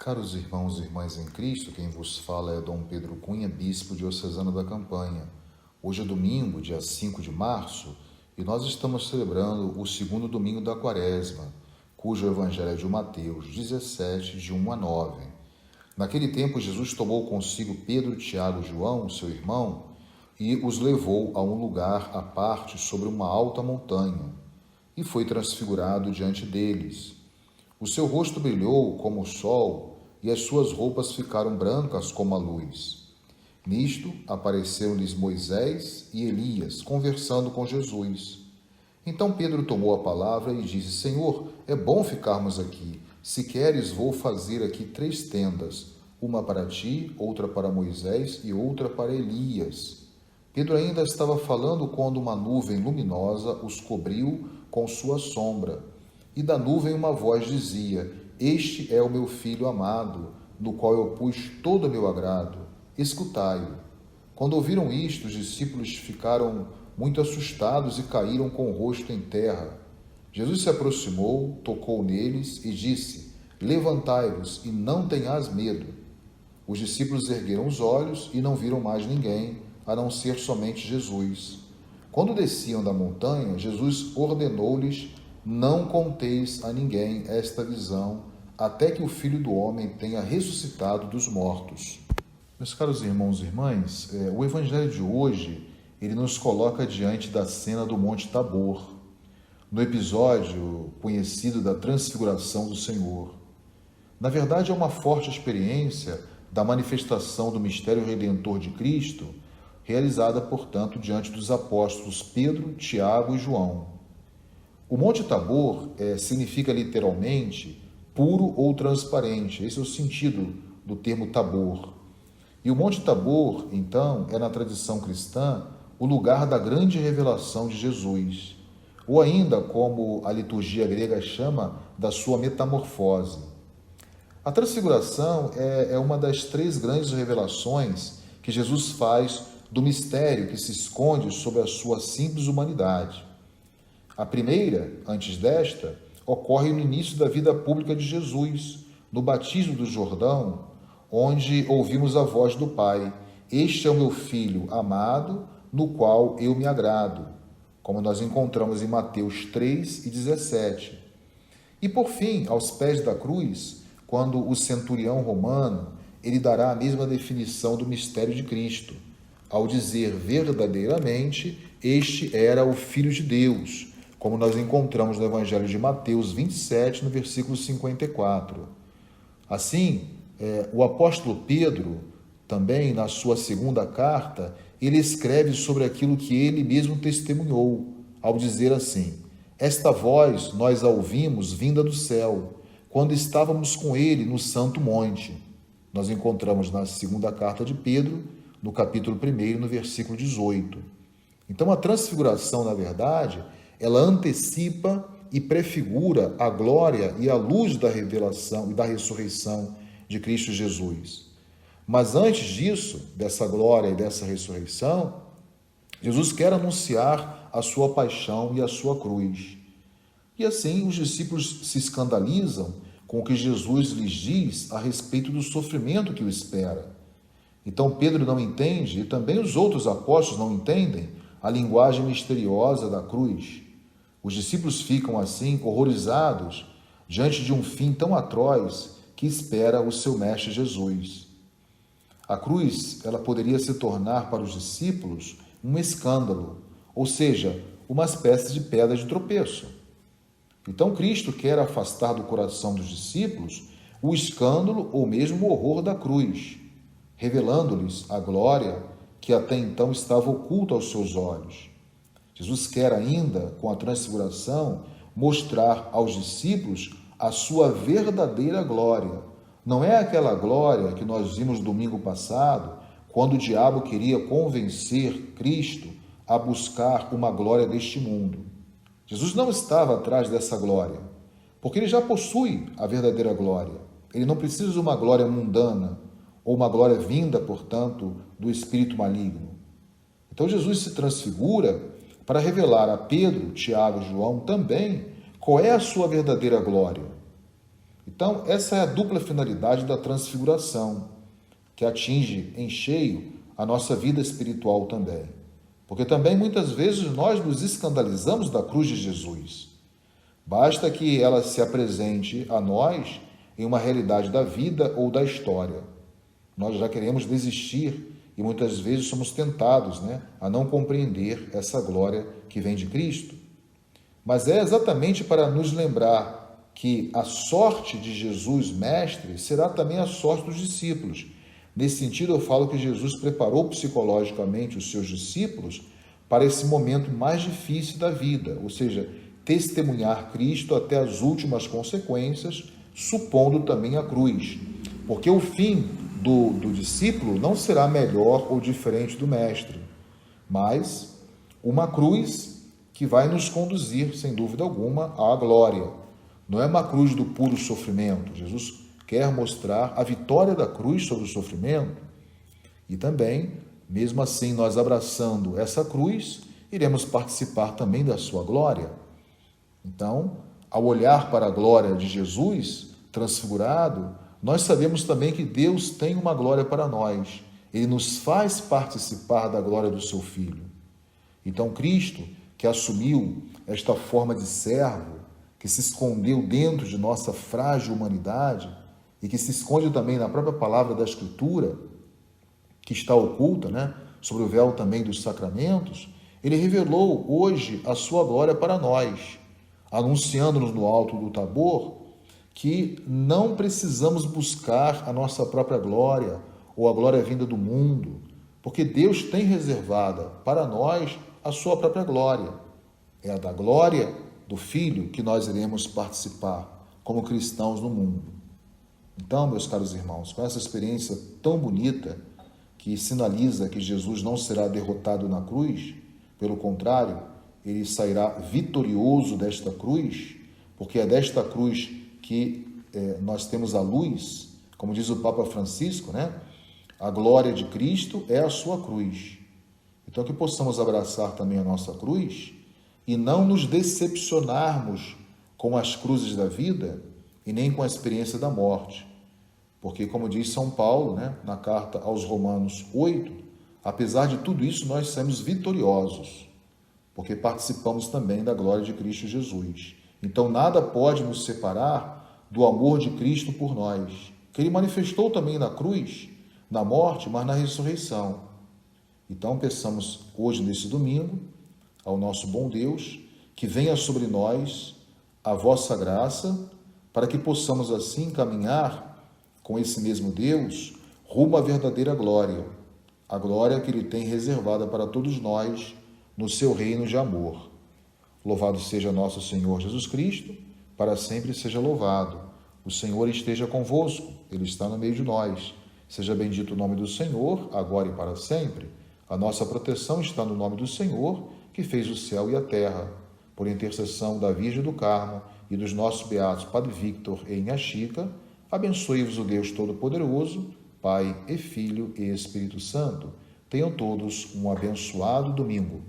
Caros irmãos e irmãs em Cristo, quem vos fala é Dom Pedro Cunha, bispo diocesano da Campanha. Hoje é domingo, dia 5 de março, e nós estamos celebrando o segundo domingo da Quaresma, cujo evangelho é de Mateus 17, de 1 a 9. Naquele tempo, Jesus tomou consigo Pedro, Tiago e João, seu irmão, e os levou a um lugar à parte sobre uma alta montanha, e foi transfigurado diante deles. O seu rosto brilhou como o sol, e as suas roupas ficaram brancas como a luz. Nisto apareceram-lhes Moisés e Elias, conversando com Jesus. Então Pedro tomou a palavra e disse: Senhor, é bom ficarmos aqui. Se queres, vou fazer aqui 3 tendas, uma para ti, outra para Moisés e outra para Elias. Pedro ainda estava falando quando uma nuvem luminosa os cobriu com sua sombra. E da nuvem uma voz dizia: Este é o meu filho amado, no qual eu pus todo o meu agrado. Escutai-o. Quando ouviram isto, os discípulos ficaram muito assustados e caíram com o rosto em terra. Jesus se aproximou, tocou neles e disse: Levantai-vos e não tenhais medo. Os discípulos ergueram os olhos e não viram mais ninguém, a não ser somente Jesus. Quando desciam da montanha, Jesus ordenou-lhes: Não conteis a ninguém esta visão, até que o Filho do Homem tenha ressuscitado dos mortos. Meus caros irmãos e irmãs, o Evangelho de hoje, ele nos coloca diante da cena do Monte Tabor, no episódio conhecido da Transfiguração do Senhor. Na verdade, é uma forte experiência da manifestação do mistério redentor de Cristo, realizada, portanto, diante dos apóstolos Pedro, Tiago e João. O Monte Tabor significa literalmente puro ou transparente. Esse é o sentido do termo Tabor. E o Monte Tabor, então, é na tradição cristã o lugar da grande revelação de Jesus, ou ainda, como a liturgia grega chama, da sua metamorfose. A transfiguração é uma das 3 grandes revelações que Jesus faz do mistério que se esconde sob a sua simples humanidade. A primeira, antes desta, ocorre no início da vida pública de Jesus, no batismo do Jordão, onde ouvimos a voz do Pai: Este é o meu Filho amado, no qual eu me agrado, como nós encontramos em Mateus 3:17. E por fim, aos pés da cruz, quando o centurião romano, ele dará a mesma definição do mistério de Cristo, ao dizer verdadeiramente: Este era o Filho de Deus, como nós encontramos no Evangelho de Mateus 27, no versículo 54. Assim, o apóstolo Pedro, também na sua segunda carta, ele escreve sobre aquilo que ele mesmo testemunhou, ao dizer assim: Esta voz nós a ouvimos vinda do céu, quando estávamos com ele no Santo Monte. Nós encontramos na segunda carta de Pedro, no capítulo 1, no versículo 18. Então, a transfiguração, na verdade, ela antecipa e prefigura a glória e a luz da revelação e da ressurreição de Cristo Jesus. Mas antes disso, dessa glória e dessa ressurreição, Jesus quer anunciar a sua paixão e a sua cruz. E assim os discípulos se escandalizam com o que Jesus lhes diz a respeito do sofrimento que o espera. Então Pedro não entende, e também os outros apóstolos não entendem, a linguagem misteriosa da cruz. Os discípulos ficam assim horrorizados diante de um fim tão atroz que espera o seu mestre Jesus. A cruz, ela poderia se tornar para os discípulos um escândalo, ou seja, uma espécie de pedra de tropeço. Então Cristo quer afastar do coração dos discípulos o escândalo ou mesmo o horror da cruz, revelando-lhes a glória que até então estava oculta aos seus olhos. Jesus quer ainda, com a transfiguração, mostrar aos discípulos a sua verdadeira glória. Não é aquela glória que nós vimos domingo passado, quando o diabo queria convencer Cristo a buscar uma glória deste mundo. Jesus não estava atrás dessa glória, porque ele já possui a verdadeira glória. Ele não precisa de uma glória mundana, ou uma glória vinda, portanto, do espírito maligno. Então Jesus se transfigura para revelar a Pedro, Tiago e João também qual é a sua verdadeira glória. Então, essa é a dupla finalidade da transfiguração, que atinge em cheio a nossa vida espiritual também. Porque também muitas vezes nós nos escandalizamos da cruz de Jesus. Basta que ela se apresente a nós em uma realidade da vida ou da história. Nós já queremos desistir e muitas vezes somos tentados, a não compreender essa glória que vem de Cristo. Mas é exatamente para nos lembrar que a sorte de Jesus, mestre, será também a sorte dos discípulos. Nesse sentido, eu falo que Jesus preparou psicologicamente os seus discípulos para esse momento mais difícil da vida, ou seja, testemunhar Cristo até as últimas consequências, supondo também a cruz. Porque o fim do discípulo não será melhor ou diferente do mestre, mas uma cruz que vai nos conduzir, sem dúvida alguma, à glória. Não é uma cruz do puro sofrimento. Jesus quer mostrar a vitória da cruz sobre o sofrimento. E também, mesmo assim, nós abraçando essa cruz, iremos participar também da sua glória. Então, ao olhar para a glória de Jesus transfigurado, nós sabemos também que Deus tem uma glória para nós. Ele nos faz participar da glória do seu Filho. Então, Cristo, que assumiu esta forma de servo, que se escondeu dentro de nossa frágil humanidade e que se esconde também na própria palavra da Escritura, que está oculta, sobre o véu também dos sacramentos, ele revelou hoje a sua glória para nós, anunciando-nos no alto do Tabor que não precisamos buscar a nossa própria glória ou a glória vinda do mundo, porque Deus tem reservada para nós a sua própria glória. É a da glória do Filho que nós iremos participar como cristãos no mundo. Então, meus caros irmãos, com essa experiência tão bonita que sinaliza que Jesus não será derrotado na cruz, pelo contrário, ele sairá vitorioso desta cruz, porque é desta cruz que nós temos a luz, como diz o Papa Francisco, a glória de Cristo é a sua cruz. Então, que possamos abraçar também a nossa cruz e não nos decepcionarmos com as cruzes da vida e nem com a experiência da morte. Porque, como diz São Paulo, na carta aos Romanos 8, apesar de tudo isso, nós somos vitoriosos, porque participamos também da glória de Cristo Jesus. Então, nada pode nos separar do amor de Cristo por nós, que ele manifestou também na cruz, na morte, mas na ressurreição. Então, peçamos hoje, nesse domingo, ao nosso bom Deus, que venha sobre nós a vossa graça, para que possamos assim caminhar com esse mesmo Deus rumo à verdadeira glória, a glória que ele tem reservada para todos nós no seu reino de amor. Louvado seja nosso Senhor Jesus Cristo, para sempre seja louvado. O Senhor esteja convosco, ele está no meio de nós. Seja bendito o nome do Senhor, agora e para sempre. A nossa proteção está no nome do Senhor, que fez o céu e a terra. Por intercessão da Virgem do Carmo e dos nossos beatos Padre Victor e Inha Chica, abençoe-vos o Deus Todo-Poderoso, Pai e Filho e Espírito Santo. Tenham todos um abençoado domingo.